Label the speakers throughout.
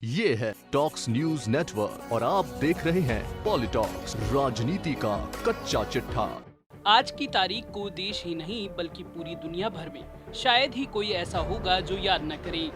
Speaker 1: ये है talks news network और आप देख रहे हैं पॉलिटॉक्स, राजनीति का कच्चा चिट्ठा।
Speaker 2: आज की तारीख को देश ही नहीं बल्कि पूरी दुनिया भर में शायद ही कोई ऐसा होगा जो याद न करे,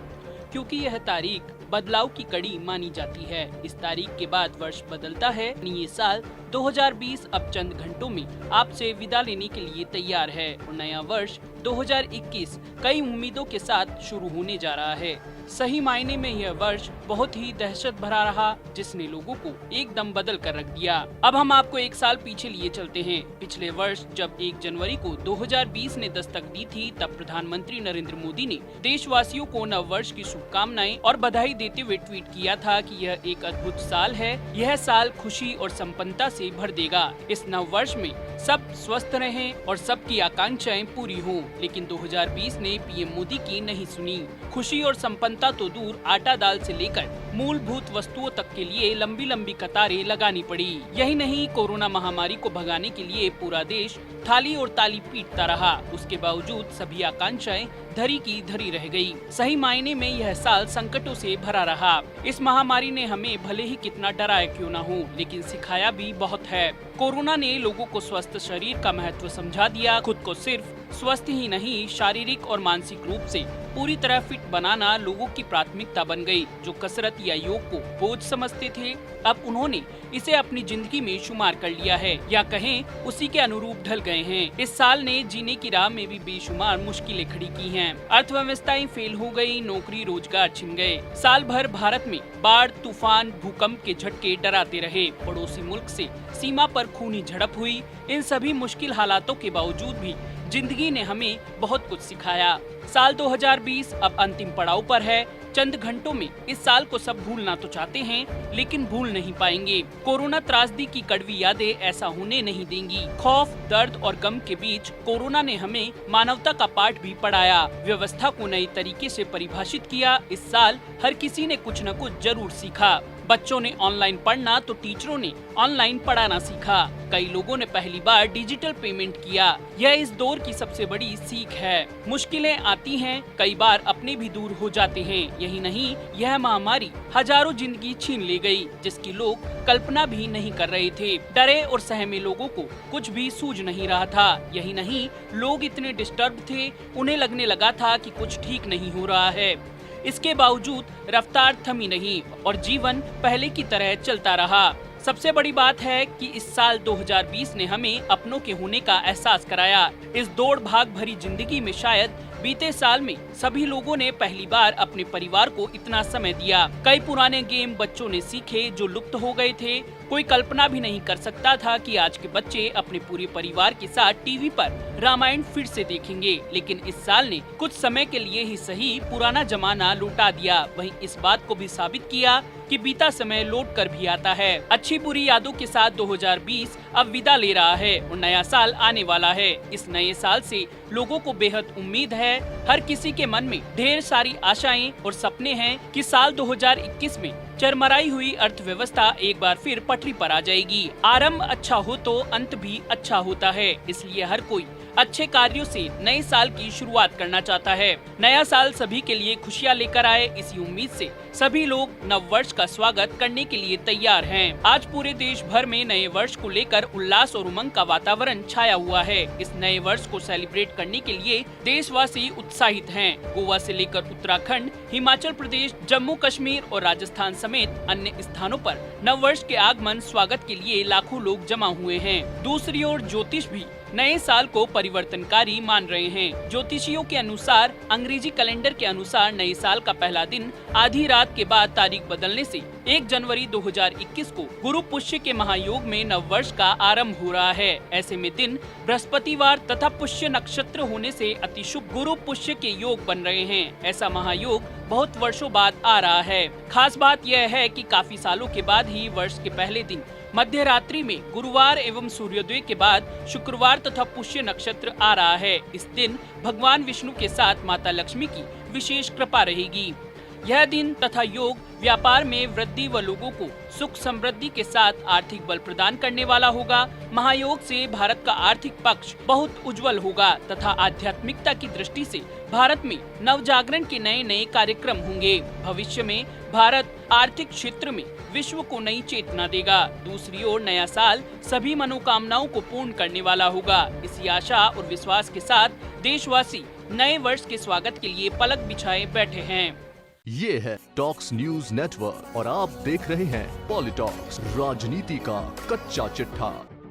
Speaker 2: क्योंकि यह तारीख बदलाव की कड़ी मानी जाती है। इस तारीख के बाद वर्ष बदलता है। ये साल 2020 अब चंद घंटों में आपसे विदा लेने के लिए तैयार है और नया वर्ष 2021 कई उम्मीदों के साथ शुरू होने जा रहा है। सही मायने में यह वर्ष बहुत ही दहशत भरा रहा, जिसने लोगों को एकदम बदल कर रख दिया। अब हम आपको एक साल पीछे लिए चलते हैं। पिछले वर्ष जब 1 जनवरी को 2020 ने दस्तक दी थी, तब प्रधानमंत्री नरेंद्र मोदी ने देशवासियों को नव वर्ष की शुभकामनाएं और बधाई देते हुए ट्वीट किया था कि यह एक अद्भुत साल है, यह साल खुशी और संपन्नता से भर देगा। इस नव वर्ष में सब स्वस्थ रहें और सबकी आकांक्षाएं पूरी हों। लेकिन 2020 ने पीएम मोदी की नहीं सुनी। खुशी और संपन्नता तो दूर, आटा दाल से लेकर मूलभूत वस्तुओं तक के लिए लंबी लंबी कतारें लगानी पड़ी। यही नहीं, कोरोना महामारी को भगाने के लिए पूरा देश थाली और ताली पीटता रहा। उसके बावजूद सभी आकांक्षाएं धरी की धरी रह गई। सही मायने में यह साल संकटों से भरा रहा। इस महामारी ने हमें भले ही कितना डराया क्यों न हो, लेकिन सिखाया भी बहुत है। कोरोना ने लोगों को स्वस्थ शरीर का महत्व समझा दिया। खुद को सिर्फ स्वस्थ ही नहीं, शारीरिक और मानसिक रूप से पूरी तरह फिट बनाना लोगों की प्राथमिकता बन गई। जो कसरत या योग को बोझ समझते थे, अब उन्होंने इसे अपनी जिंदगी में शुमार कर लिया है, या कहें उसी के अनुरूप ढल गए हैं। इस साल ने जीने की राह में भी बेशुमार मुश्किलें खड़ी की हैं। अर्थव्यवस्थाएं फेल हो गई, नौकरी रोजगार छिन गए। साल भर भारत में बाढ़, तूफान, भूकंप के झटके डराते रहे। पड़ोसी मुल्क से सीमा पर खूनी झड़प हुई। इन सभी मुश्किल हालातों के बावजूद भी जिंदगी ने हमें बहुत कुछ सिखाया। साल 2020 अब अंतिम पड़ाव पर है। चंद घंटों में इस साल को सब भूलना तो चाहते हैं, लेकिन भूल नहीं पाएंगे। कोरोना त्रासदी की कड़वी यादें ऐसा होने नहीं देंगी। खौफ, दर्द और गम के बीच कोरोना ने हमें मानवता का पाठ भी पढ़ाया, व्यवस्था को नए तरीके से परिभाषित किया। इस साल हर किसी ने कुछ न कुछ जरूर सीखा। बच्चों ने ऑनलाइन पढ़ना तो टीचरों ने ऑनलाइन पढ़ाना सीखा। कई लोगों ने पहली बार डिजिटल पेमेंट किया। यह इस दौर की सबसे बड़ी सीख है। मुश्किलें आती हैं, कई बार अपने भी दूर हो जाते हैं। यही नहीं, यह महामारी हजारों जिंदगी छीन ले गई, जिसकी लोग कल्पना भी नहीं कर रहे थे। डरे और सहमे लोगों को कुछ भी सूझ नहीं रहा था। यही नहीं, लोग इतने डिस्टर्ब थे, उन्हें लगने लगा था कि कुछ ठीक नहीं हो रहा है। इसके बावजूद रफ्तार थमी नहीं और जीवन पहले की तरह चलता रहा। सबसे बड़ी बात है कि इस साल 2020 ने हमें अपनों के होने का एहसास कराया। इस दौड़ भाग भरी जिंदगी में शायद बीते साल में सभी लोगों ने पहली बार अपने परिवार को इतना समय दिया। कई पुराने गेम बच्चों ने सीखे जो लुप्त हो गए थे। कोई कल्पना भी नहीं कर सकता था कि आज के बच्चे अपने पूरे परिवार के साथ टीवी पर रामायण फिर से देखेंगे। लेकिन इस साल ने कुछ समय के लिए ही सही पुराना जमाना लौटा दिया। वहीं इस बात को भी साबित किया कि बीता समय लौट कर भी आता है। अच्छी बुरी यादों के साथ 2020 अब विदा ले रहा है और नया साल आने वाला है। इस नए साल से लोगों को बेहद उम्मीद है। हर किसी के मन में ढेर सारी आशाएं और सपने हैं कि साल 2021 में चरमराई हुई अर्थव्यवस्था एक बार फिर पटरी पर आ जाएगी। आरंभ अच्छा हो तो अंत भी अच्छा होता है, इसलिए हर कोई अच्छे कार्यों से नए साल की शुरुआत करना चाहता है। नया साल सभी के लिए खुशियां लेकर आए, इसी उम्मीद से सभी लोग नव वर्ष का स्वागत करने के लिए तैयार हैं। आज पूरे देश भर में नए वर्ष को लेकर उल्लास और उमंग का वातावरण छाया हुआ है। इस नए वर्ष को सेलिब्रेट करने के लिए देशवासी उत्साहित हैं। गोवा से लेकर उत्तराखंड, हिमाचल प्रदेश, जम्मू कश्मीर और राजस्थान समेत अन्य स्थानों पर नव वर्ष के आगमन स्वागत के लिए लाखों लोग जमा हुए हैं। दूसरी ओर ज्योतिष भी नए साल को परिवर्तनकारी मान रहे हैं। ज्योतिषियों के अनुसार अंग्रेजी कैलेंडर के अनुसार नए साल का पहला दिन आधी रात के बाद तारीख बदलने से 1 जनवरी 2021 को गुरु पुष्य के महायोग में नव वर्ष का आरंभ हो रहा है। ऐसे में दिन बृहस्पतिवार तथा पुष्य नक्षत्र होने से अति शुभ गुरु पुष्य के योग बन रहे हैं। ऐसा महायोग बहुत वर्षों बाद आ रहा है। खास बात यह है कि काफी सालों के बाद ही वर्ष के पहले दिन मध्य रात्रि में गुरुवार एवं सूर्योदय के बाद शुक्रवार तथा पुष्य नक्षत्र आ रहा है। इस दिन भगवान विष्णु के साथ माता लक्ष्मी की विशेष कृपा रहेगी। यह दिन तथा योग व्यापार में वृद्धि व लोगों को सुख समृद्धि के साथ आर्थिक बल प्रदान करने वाला होगा। महायोग से भारत का आर्थिक पक्ष बहुत उज्जवल होगा तथा आध्यात्मिकता की दृष्टि से भारत में नवजागरण के नए नए कार्यक्रम होंगे। भविष्य में भारत आर्थिक क्षेत्र में विश्व को नई चेतना देगा। दूसरी ओर नया साल सभी मनोकामनाओं को पूर्ण करने वाला होगा। इसी आशा और विश्वास के साथ देशवासी नए वर्ष के स्वागत के लिए पलक बिछाए बैठे हैं।
Speaker 1: ये है टॉक्स न्यूज नेटवर्क और आप देख रहे हैं पॉलिटॉक्स, राजनीति का कच्चा चिट्ठा।